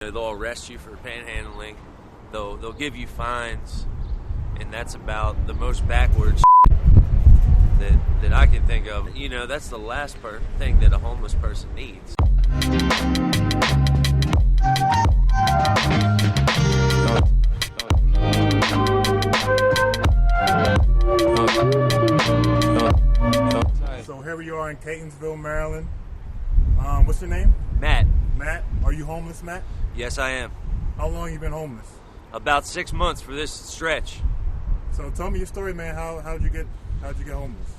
They'll arrest you for panhandling. They'll give you fines, and that's about the most backwards that I can think of. That's the last thing that a homeless person needs. So here we are in Catonsville, Maryland. What's your name? Matt. Matt, are you homeless, Matt? Yes, I am. How long you been homeless? About 6 months for this stretch. So tell me your story, man. How'd you get homeless?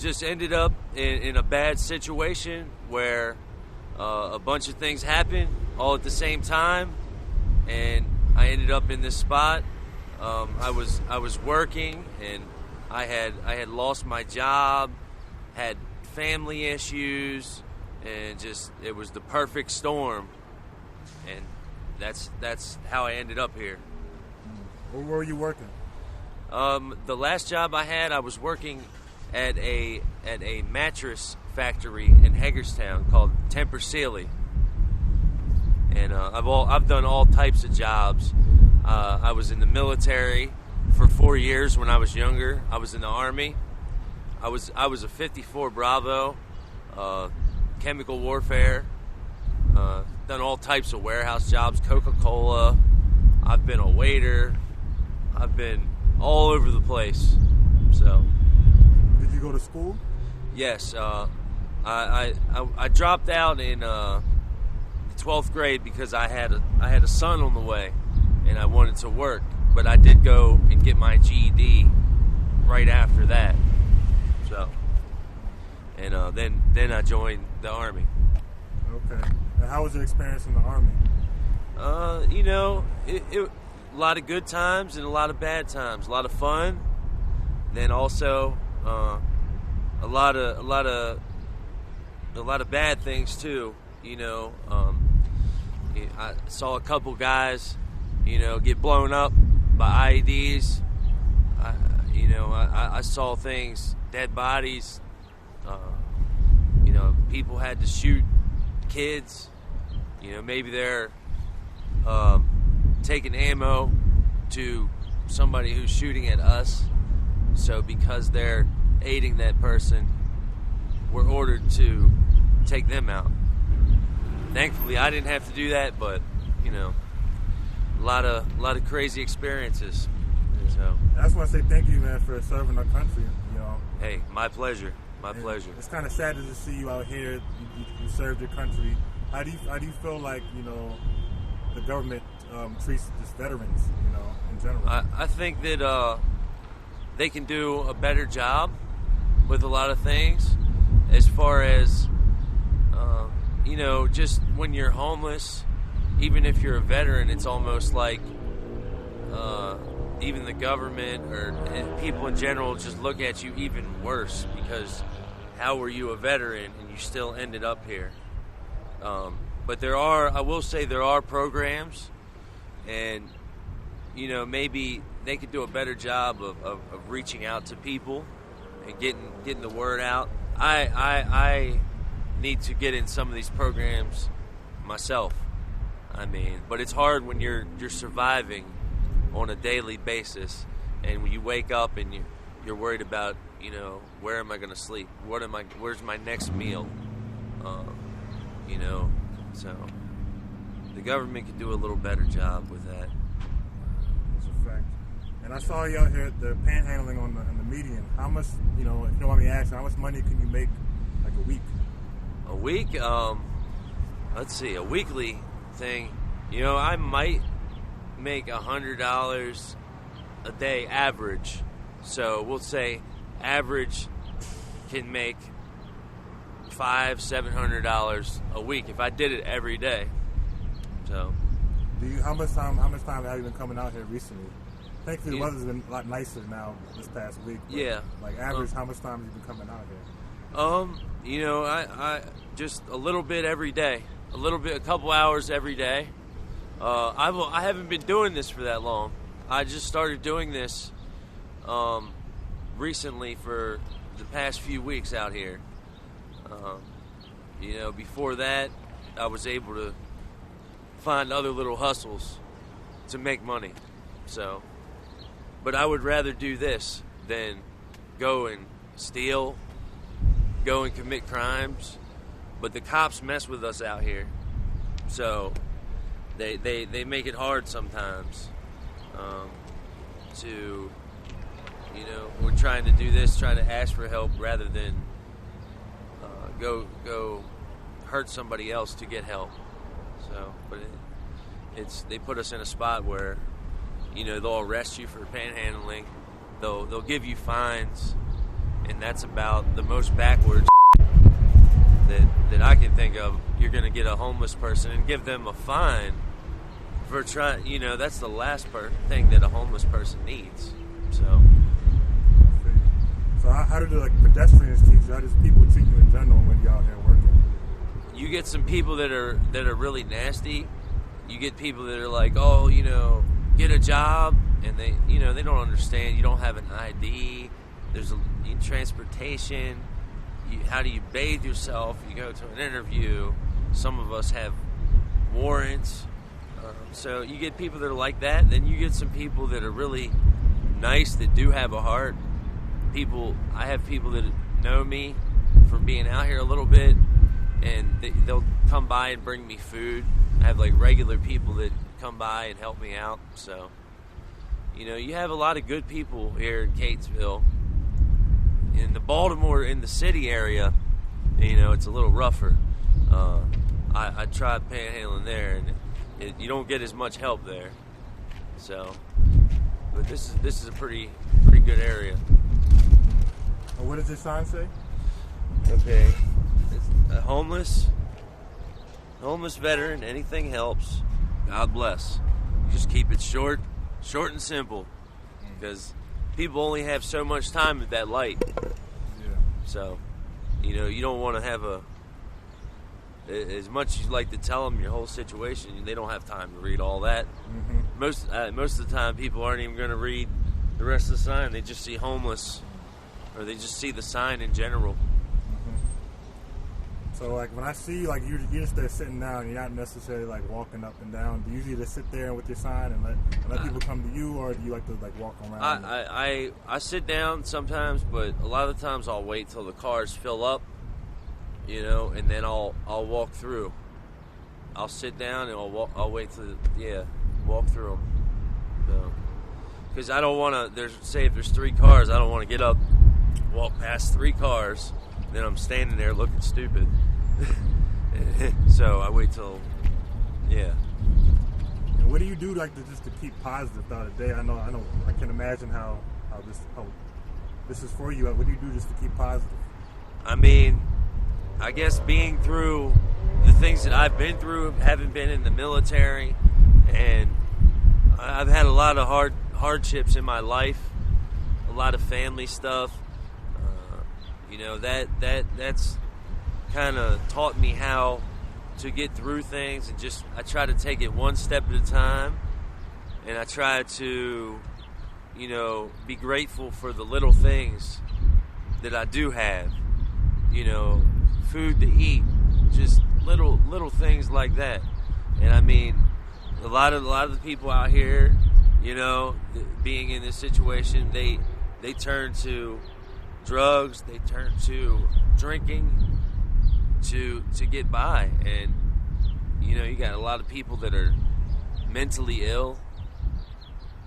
Just ended up in a bad situation where a bunch of things happened all at the same time, and I ended up in this spot. I was working, and I had lost my job, had family issues, and just it was the perfect storm, and that's how I ended up here. Where were you working? The last job I had, I was working at a mattress factory in Hagerstown called Temper Sealy, and I've done all types of jobs. I was in the military for 4 years when I was younger. I was in the Army. I was a 54 Bravo, chemical warfare. Done all types of warehouse jobs, Coca-Cola. I've been a waiter. I've been all over the place. So. Did you go to school? Yes. I dropped out in the 12th grade because I had a son on the way, and I wanted to work. But I did go and get my GED right after that. So, and then I joined the Army. Okay. And how was your experience in the Army? It a lot of good times and a lot of bad times. A lot of fun. Then also a lot of bad things too. I saw a couple guys, get blown up by IEDs. I saw things, dead bodies. People had to shoot kids. Maybe they're taking ammo to somebody who's shooting at us. So because they're aiding that person, we're ordered to take them out. Thankfully, I didn't have to do that, but a lot of crazy experiences. So I just want to say thank you, man, for serving our country. Hey, my pleasure. My pleasure. It's kind of sad to see you out here. You served your country. How do you feel like the government treats just veterans, in general? I think that they can do a better job with a lot of things, as far as just when you're homeless. Even if you're a veteran, it's almost like even the government or people in general just look at you even worse, because how were you a veteran and you still ended up here? But I will say there are programs, and maybe they could do a better job of reaching out to people and getting the word out. I need to get in some of these programs myself. But it's hard when you're surviving on a daily basis, and when you wake up and you're worried about, where am I going to sleep? Where's my next meal? So the government could do a little better job with that. That's a fact. And I saw you out here at the panhandling on the median. How much, if you don't want me to ask, how much money can you make like a week? A week? Let's see, a weekly thing. I might make $100 a day average. So we'll say average can make $500-$700 a week if I did it every day. So, how much time have you been coming out here recently? Thankfully, the weather's been a lot nicer now this past week. Yeah. Like average, how much time have you been coming out here? I just a little bit every day, a couple hours every day. I haven't been doing this for that long. I just started doing this recently for the past few weeks out here. Before that, I was able to find other little hustles to make money. So, but I would rather do this than go and steal, go and commit crimes. But the cops mess with us out here, so they make it hard sometimes. To, you know, we're trying to do this, try to ask for help rather than go hurt somebody else to get help. So, but they put us in a spot where, you know, they'll arrest you for panhandling, they'll give you fines, and that's about the most backwards that I can think of. You're going to get a homeless person and give them a fine for trying, you know, that's the last thing that a homeless person needs. So how do the pedestrians treat you? How does people treat you in general when you're out here working? You get some people that are really nasty. You get people that are like, oh, you know, get a job, and they don't understand. You don't have an ID. There's transportation. How do you bathe yourself? You go to an interview. Some of us have warrants. So you get people that are like that. Then you get some people that are really nice, that do have a heart. I have people that know me from being out here a little bit, and they'll come by and bring me food. I have like regular people that come by and help me out. So, you know, you have a lot of good people here in Catonsville. In the Baltimore, in the city area, you know, it's a little rougher. I tried panhandling there, and you don't get as much help there. So, but this is a pretty good area. What does this sign say? Okay, it's a homeless veteran. Anything helps. God bless. Just keep it short and simple, because people only have so much time at that light. Yeah. So, you know, you don't want to have as much as you like to tell them your whole situation, they don't have time to read all that. Mm-hmm. Most of the time, people aren't even going to read the rest of the sign. They just see homeless, or they just see the sign in general. Mm-hmm. So, like, when I see, like, you're just there sitting down, you're not necessarily, like, walking up and down. Do you usually just sit there with your sign and let people come to you, or do you like to, like, walk around? I sit down sometimes, but a lot of the times I'll wait till the cars fill up, you know, and then I'll walk through. I'll sit down and I'll wait till walk through them. So, because I don't want to. Say if there's 3 cars, I don't want to get up, walk past 3 cars, then I'm standing there looking stupid. So I wait till, And what do you do, like, to keep positive throughout the day? I know. I can imagine how this is for you. What do you do just to keep positive? I mean, I guess being through the things that I've been through, having been in the military, and I've had a lot of hardships in my life, a lot of family stuff. You know, that's kind of taught me how to get through things, and just I try to take it one step at a time, and I try to, you know, be grateful for the little things that I do have. You know, food to eat, just little things like that. And I mean, a lot of the people out here, you know, being in this situation, they turn to drugs, they turn to drinking to get by. And you know, you got a lot of people that are mentally ill.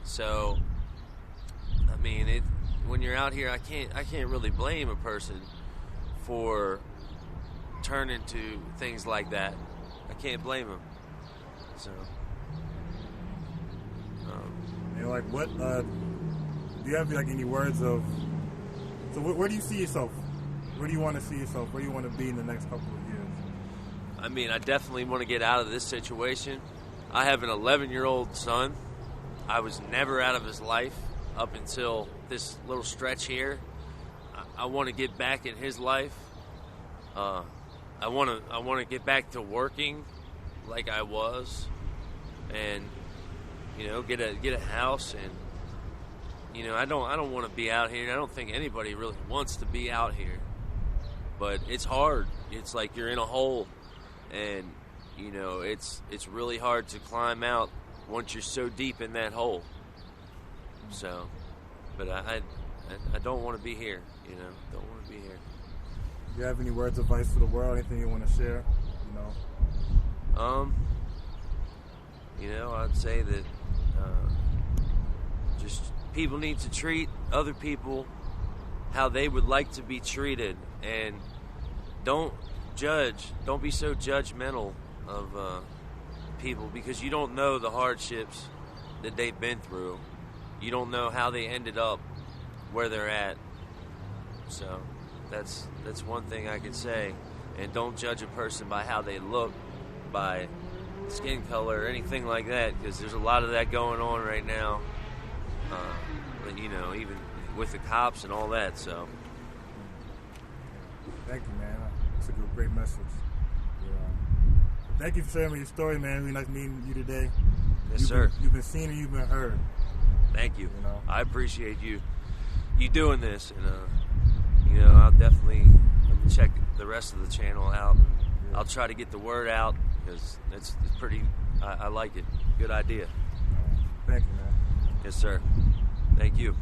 So I mean, when you're out here, I can't really blame a person for turning to things like that. I can't blame them. So, you know, like, what do you have, like, any words of? So, where do you see yourself? Where do you want to see yourself? Where do you want to be in the next couple of years? I mean, I definitely want to get out of this situation. I have an 11-year-old son. I was never out of his life up until this little stretch here. I want to get back in his life. I want to get back to working like I was, and you know, get a house. And you know, I don't want to be out here. I don't think anybody really wants to be out here, but it's hard. It's like you're in a hole, and you know, it's really hard to climb out once you're so deep in that hole. So, but I don't want to be here, you know. Don't want to be here. Do you have any words of advice for the world? Anything you want to share? You know, I'd say that just people need to treat other people how they would like to be treated, and don't judge. Don't be so judgmental of people, because you don't know the hardships that they've been through. You don't know how they ended up where they're at. So that's one thing I could say. And don't judge a person by how they look, by skin color, or anything like that, because there's a lot of that going on right now. But, you know, even with the cops and all that, so. Thank you, man. That's a great message. Thank you for sharing your story, man. Really nice meeting you today. Yes, sir. You've been seen and you've been heard. Thank you. You know? I appreciate you doing this, and you know, I'll definitely check the rest of the channel out. Yeah. I'll try to get the word out, because it's pretty. I like it. Good idea. Thank you, man. Yes, sir. Thank you.